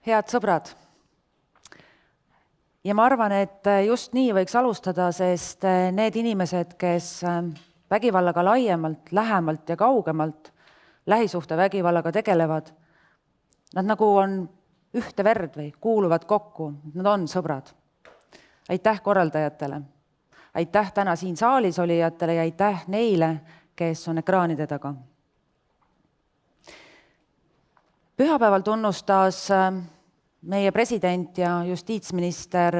Head sõbrad. Ja ma arvan, et just nii võiks alustada, sest need inimesed, kes vägivallaga laiemalt, lähemalt ja kaugemalt lähisuhte vägivallaga tegelevad, nad nagu on ühte verd või kuuluvad kokku, nad on sõbrad. Aitäh korraldajatele, aitäh täna siin saalis olijatele ja aitäh neile, kes on ekraanide taga. Pühapäeval tunnustas meie president ja justiitsminister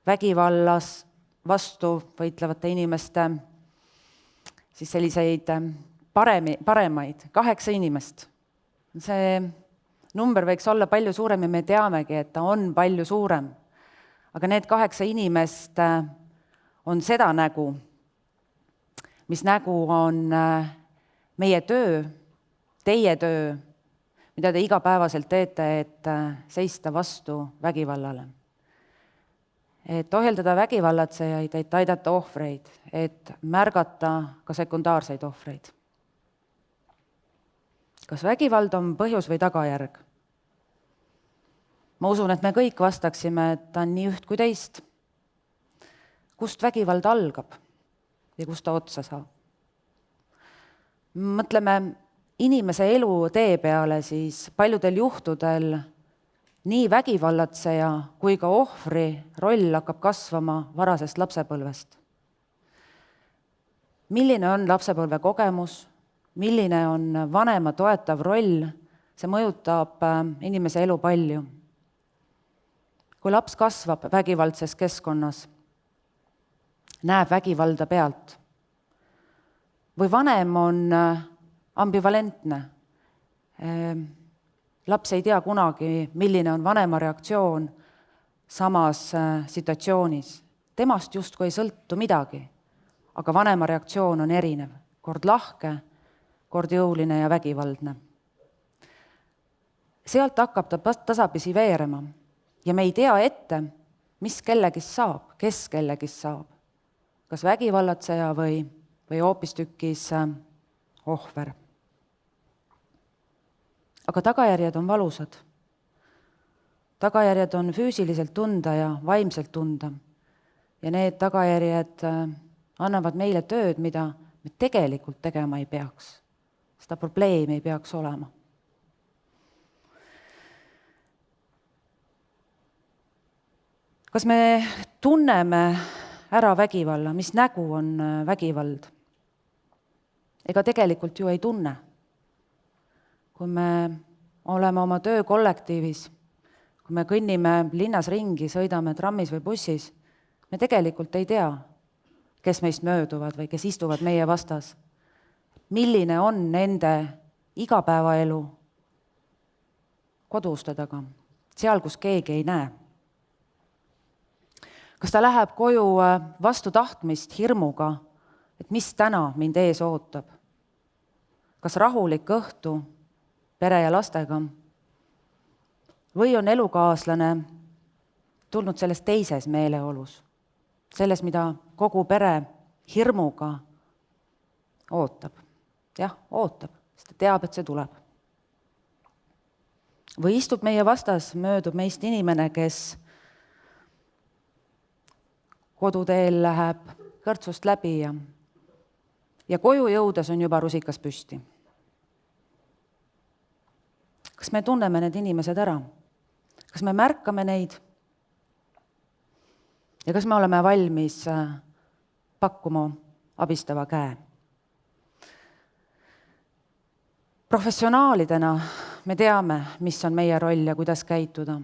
vägivallas vastu võitlevate inimeste siis selliseid paremaid 8 inimest. See number võiks olla palju suurem ja me teamegi, et ta on palju suurem. Aga need 8 inimest on seda nägu, mis nägu on meie töö, teie töö, mida te igapäevaselt teete, et seista vastu vägivallale. Et ohjeldada vägivallatsejaid, et aidata ohvreid, et märgata ka sekundaarseid ohvreid. Kas vägivald on põhjus või tagajärg? Ma usun, et me kõik vastaksime, et ta on nii üht kui teist. Kust vägivald algab ja kust ta otsa saab? Mõtleme inimese elu tee peale, siis paljudel juhtudel nii vägivallatseja kui ka ohvri roll hakkab kasvama varasest lapsepõlvest. Milline on lapsepõlve kogemus, milline on vanema toetav roll, see mõjutab inimese elu palju. Kui laps kasvab vägivaldses keskkonnas, näeb vägivalda pealt, või vanem on ambivalentne. Laps ei tea kunagi, milline on vanema reaktsioon samas situatsioonis. Temast justkui ei sõltu midagi, aga vanema reaktsioon on erinev. Kord lahke, kord jõuline ja vägivaldne. Sealt hakkab ta tasapisi veerema ja me ei tea ette, mis kellegist saab, kes kellegist saab. Kas vägivallatseja või hoopistükkis ohver. Aga tagajärjed on valusad. Tagajärjed on füüsiliselt tunda ja vaimselt tunda. Ja need tagajärjed annavad meile tööd, mida me tegelikult tegema ei peaks. Seda probleemi ei peaks olema. Kas me tunneme ära vägivalla, mis nägu on vägivald? Ega tegelikult ju ei tunne. Kui me oleme oma töökollektiivis, kui me kõnnime linnas ringi, sõidame trammis või bussis, me tegelikult ei tea, kes meist mööduvad või kes istuvad meie vastas. Milline on nende igapäevaelu koduste taga, seal, kus keegi ei näe. Kas ta läheb koju vastu tahtmist hirmuga, et mis täna mind ees ootab? Kas rahulik õhtu pere ja lastega? Või on elukaaslane tulnud selles teises meeleolus? Selles, mida kogu pere hirmuga ootab. Jah, ootab, sest ta teab, et see tuleb. Või istub meie vastas, möödub meist inimene, kes koduteel läheb kõrtsust läbi ja koju jõudes on juba rusikas püsti. Kas me tunneme need inimesed ära? Kas me märkame neid? Ja kas me oleme valmis pakkuma abistava käe? Professionaalidena me teame, mis on meie roll ja kuidas käituda.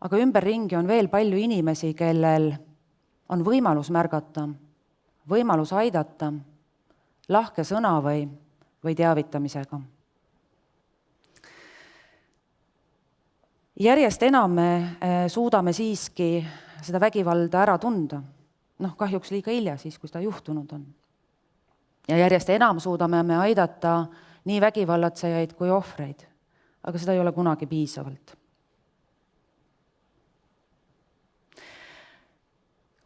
Aga ümberringi on veel palju inimesi, kellel on võimalus märgata, võimalus aidata, lahke sõna või teavitamisega. Järjest enam me suudame siiski seda vägivalda ära tunda. Kahjuks liiga hilja siis, kui seda juhtunud on. Ja järjest enam suudame me aidata nii vägivallatsejaid kui ohvreid, aga seda ei ole kunagi piisavalt.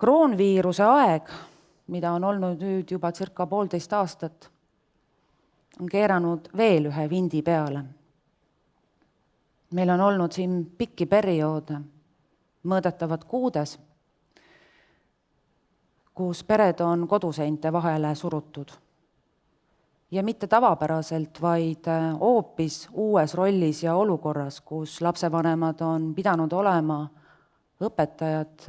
Kroonviiruse aeg, mida on olnud nüüd juba circa 1,5 aastat, on keeranud veel ühe vindi peale. Meil on olnud siin pikki perioode, mõõdetavad kuudes, kus pered on koduseinte vahele surutud. Ja mitte tavapäraselt, vaid hoopis uues rollis ja olukorras, kus lapsevanemad on pidanud olema õpetajad,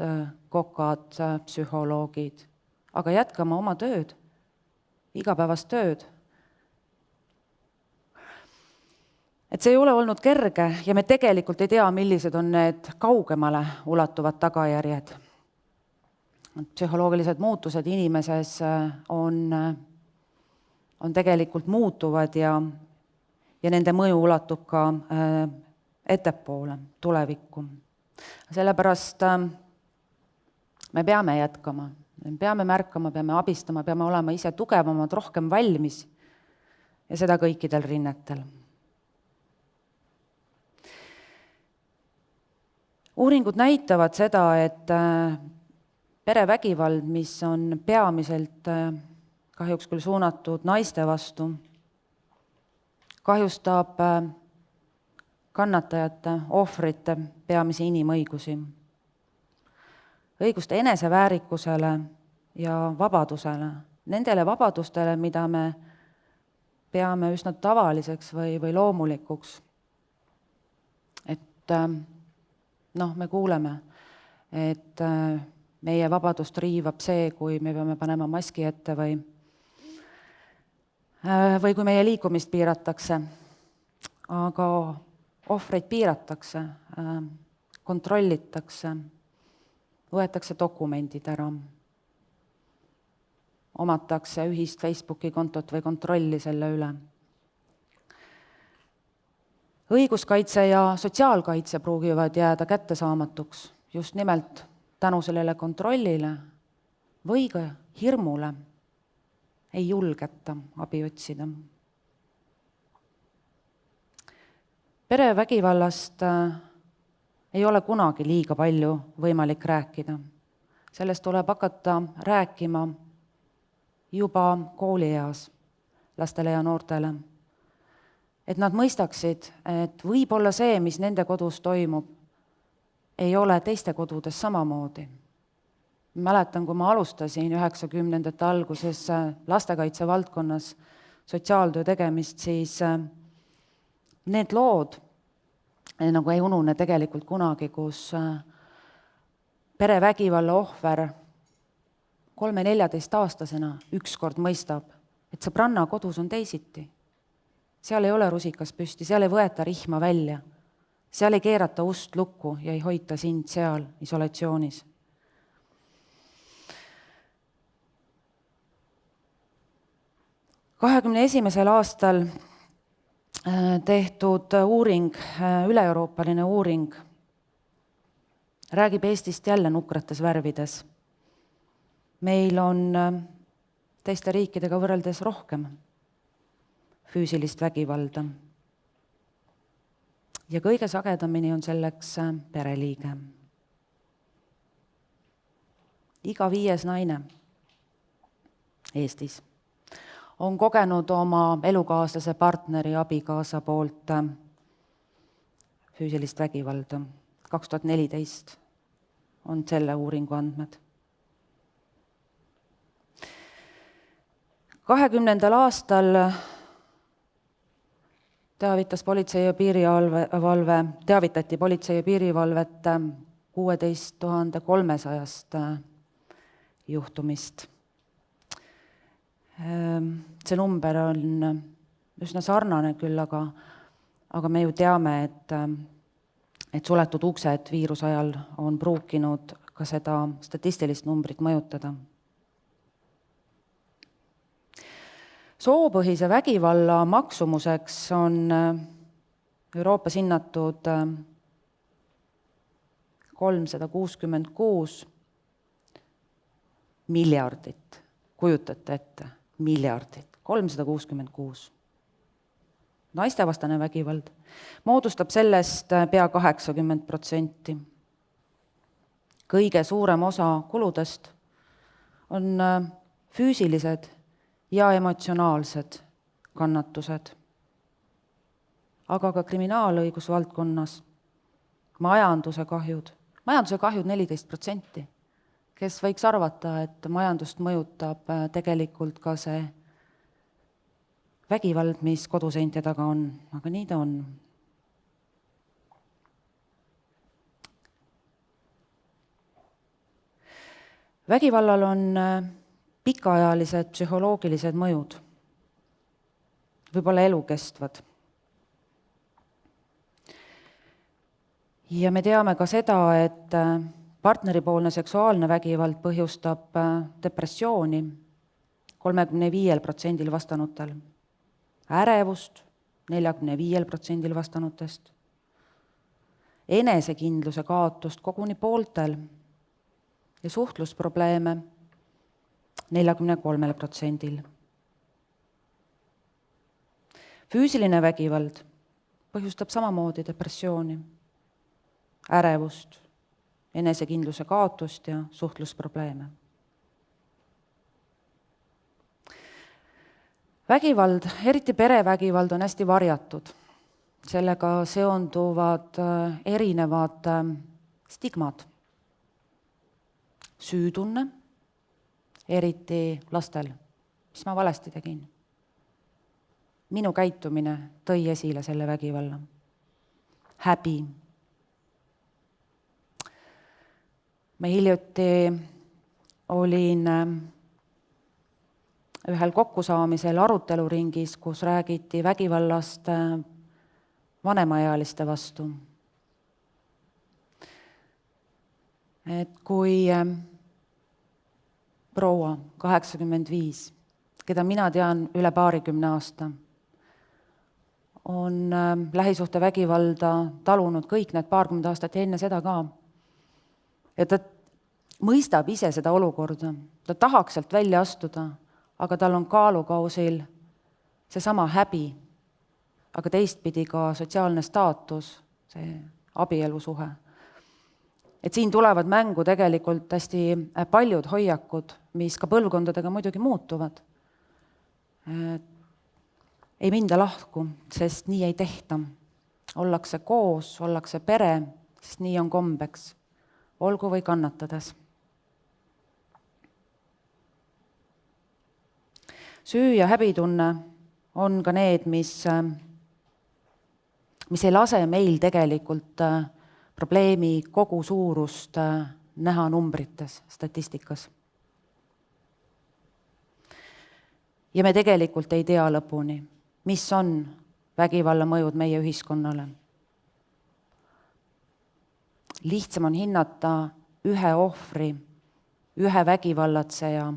kokad, psühholoogid, aga jätkama oma tööd, igapäevast tööd. Et see ei ole olnud kerge ja me tegelikult ei tea, millised on need kaugemale ulatuvad tagajärjed. Psühholoogilised muutused inimeses on tegelikult muutuvad ja nende mõju ulatub ka ettepoole, tulevikku. Sellepärast me peame jätkama, me peame märkama, peame abistama, peame olema ise tugevamad, rohkem valmis ja seda kõikidel rinnetel. Uuringud näitavad seda, et perevägivald, mis on peamiselt kahjuks küll suunatud naiste vastu, kahjustab kannatajate, ohvrite peamisi inimõigusi. Õigust eneseväärikusele ja vabadusele, nendele vabadustele, mida me peame üsna tavaliseks või loomulikuks. Et me kuuleme, et meie vabadust riivab see, kui me peame panema maski ette või kui meie liikumist piiratakse. Aga ohvreid piiratakse, kontrollitakse, võetakse dokumendid ära, omatakse ühist Facebooki kontot või kontrolli selle üle. Õiguskaitse ja sotsiaalkaitse pruugivad jääda kättesaamatuks just nimelt tänu sellele kontrollile või ka hirmule ei julgeta abi otsida. Perevägivallast ei ole kunagi liiga palju võimalik rääkida. Sellest tuleb hakata rääkima juba koolieas lastele ja noortele. Et nad mõistaksid, et võib-olla see, mis nende kodus toimub, ei ole teiste kodudes samamoodi. Mäletan, kui ma alustasin 90ndate alguses lastekaitse valdkonnas sotsiaaltöö tegemist, siis need lood nagu ei unune tegelikult kunagi, kus perevägivalla ohver 3–14-aastasena ükskord mõistab, et sõbranna kodus on teisiti. Seal ei ole rusikas püsti, seal ei võeta rihma välja, seal ei keerata ust lukku ja ei hoita sind seal isolatsioonis. aastal tehtud uuring, üle-euroopaline uuring, räägib Eestist jälle nukrates värvides. Meil on teiste riikidega võrreldes rohkem füüsilist vägivalda. Ja kõige sagedamini on selleks pereliige. Iga 5. naine Eestis on kogenud oma elukaaslase, partneri, abikaasa poolt füüsilist vägivalda. 2014 on selle uuringu andmed. 2020. aastal teavitati Politsei- ja Piirivalvet 16 300 juhtumist. See number on üsna sarnane küll, aga me ju teame, et suletud uksed viiruse ajal on pruukinud ka seda statistilist numbrit mõjutada. Soopõhise vägivalla maksumuseks on Euroopas hinnatud 366 miljardit. Kujutate ette, miljardit, 366. Naistevastane vägivald moodustab sellest pea 80%. Kõige suurem osa kuludest on füüsilised ja emotsionaalsed kannatused. aga ka kriminaalõigusvaldkonnas, majanduse kahjud 14%. Kes võiks arvata, et majandust mõjutab tegelikult ka see vägivald, mis koduseinte taga on, aga nii ta on. Vägivallal on pikaajalised psühholoogilised mõjud, võib-olla elukestvad. Ja me teame ka seda, et partneripoolne seksuaalne vägivald põhjustab depressiooni 35% vastanutel, ärevust 45% vastanutest, enesekindluse kaotust koguni pooltel ja suhtlusprobleeme 43%. Füüsiline vägivald põhjustab samamoodi depressiooni, ärevust, enesekindluse kaotust ja suhtlusprobleeme. Vägivald, eriti perevägivald, on hästi varjatud. Sellega seonduvad erinevad stigmad. Süütunne, eriti lastel, mis ma valesti tegin. Minu käitumine tõi esile selle vägivalla. Häbi. Ma hiljuti olin ühel kokkusaamisel aruteluringis, kus räägiti vägivallast vanemaealiste vastu. Et kui proua 85, keda mina tean üle 20 aasta, on lähisuhte vägivalda talunud kõik need 20 aastat ja enne seda ka. Ja ta mõistab ise seda olukorda, ta tahaks sealt välja astuda, aga tal on kaalukausil seesama häbi, aga teistpidi ka sotsiaalne staatus, see abielusuhe. Et siin tulevad mängu tegelikult hästi paljud hoiakud, mis ka põlvkondadega muidugi muutuvad. Ei minda lahku, sest nii ei tehta. Ollakse koos, ollakse pere, sest nii on kombeks, olgu või kannatades. Süü ja häbitunne on ka need, mis ei lase meil tegelikult probleemi kogu suurust näha numbrites, statistikas. Ja me tegelikult ei tea lõpuni, mis on vägivalla mõjud meie ühiskonnale. Lihtsam on hinnata ühe ohvri, ühe vägivallatseja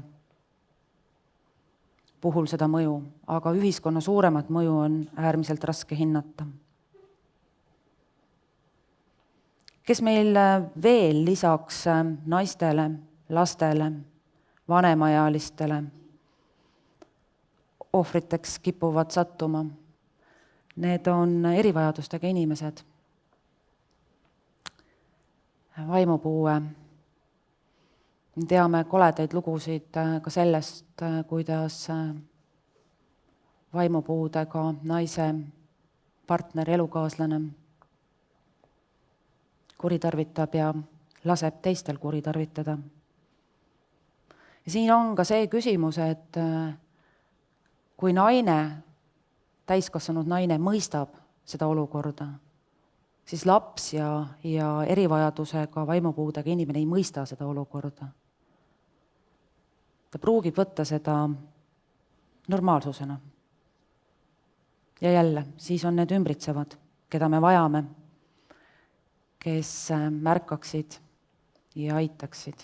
puhul seda mõju, aga ühiskonna suuremat mõju on äärmiselt raske hinnata. Kes meil veel lisaks naistele, lastele, vanemaealistele ohvriteks kipuvad sattuma? Need on erivajadustega inimesed. Vaimupuue. Teame koledaid lugusid ka sellest, kuidas vaimupuudega naise partner, elukaaslane kuritarvitab ja laseb teistel kuritarvitada. Ja siin on ka see küsimus, et kui naine, täiskasvanud naine mõistab seda olukorda, siis laps ja erivajadusega vaimupuudega inimene ei mõista seda olukorda. Ta pruugib võtta seda normaalsusena. Ja jälle, siis on need ümbritsevad, keda me vajame, kes märkaksid ja aitaksid.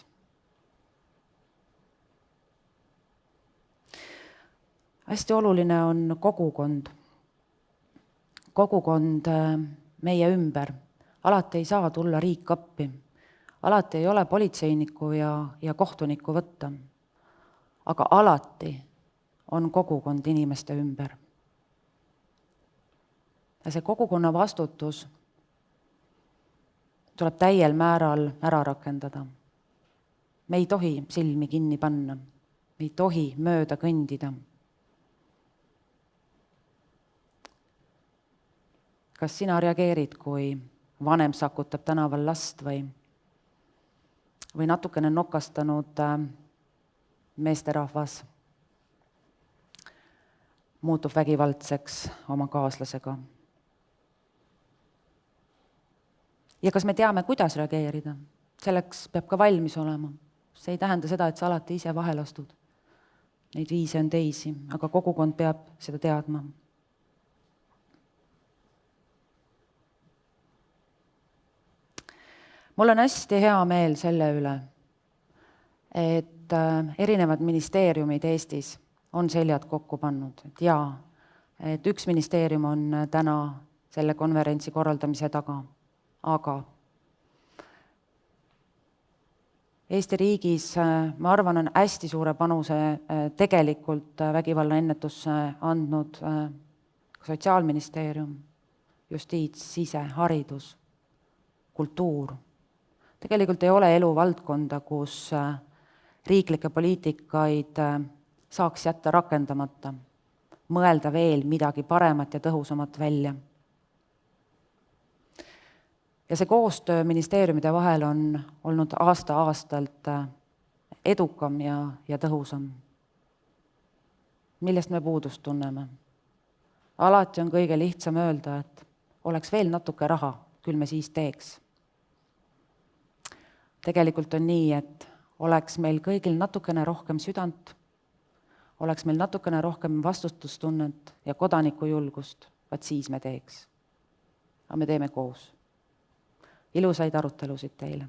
Hästi oluline on kogukond. Kogukond meie ümber. Alati ei saa tulla riik appi. Alati ei ole politseinikku ja kohtunikku võtta. Aga alati on kogukond inimeste ümber. Ja see kogukonna vastutus tuleb täiel määral ära rakendada. Me ei tohi silmi kinni panna. Me ei tohi mööda kõndida. kas sina reageerid, kui vanem sakutab tänaval last või natukene nokastanud meesterahvas muutub vägivaldseks oma kaaslasega? Ja kas me teame, kuidas reageerida? Selleks peab ka valmis olema. See ei tähenda seda, et sa alati ise vahel astud. Neid viise on teisi, aga kogukond peab seda teadma. Mul on hästi hea meel selle üle, et erinevad ministeeriumid Eestis on seljad kokku pannud. Et üks ministeerium on täna selle konverentsi korraldamise taga, aga Eesti riigis, ma arvan, on hästi suure panuse tegelikult vägivalla ennetusse andnud Sotsiaalministeerium, justiits, sise, haridus, kultuur. Tegelikult ei ole eluvaldkonda, kus riiklikke poliitikaid saaks jätta rakendamata, mõelda veel midagi paremat ja tõhusamat välja. Ja see koostöö ministeeriumide vahel on olnud aasta-aastalt edukam ja tõhusam. Millest me puudust tunneme? Alati on kõige lihtsam öelda, et oleks veel natuke raha, küll me siis teeks. Tegelikult on nii, et oleks meil kõigil natukene rohkem südant, oleks meil natukene rohkem vastutustunnet ja kodanikujulgust, vaat siis me teeks. Aga me teeme koos. Ilusaid arutelusid teile!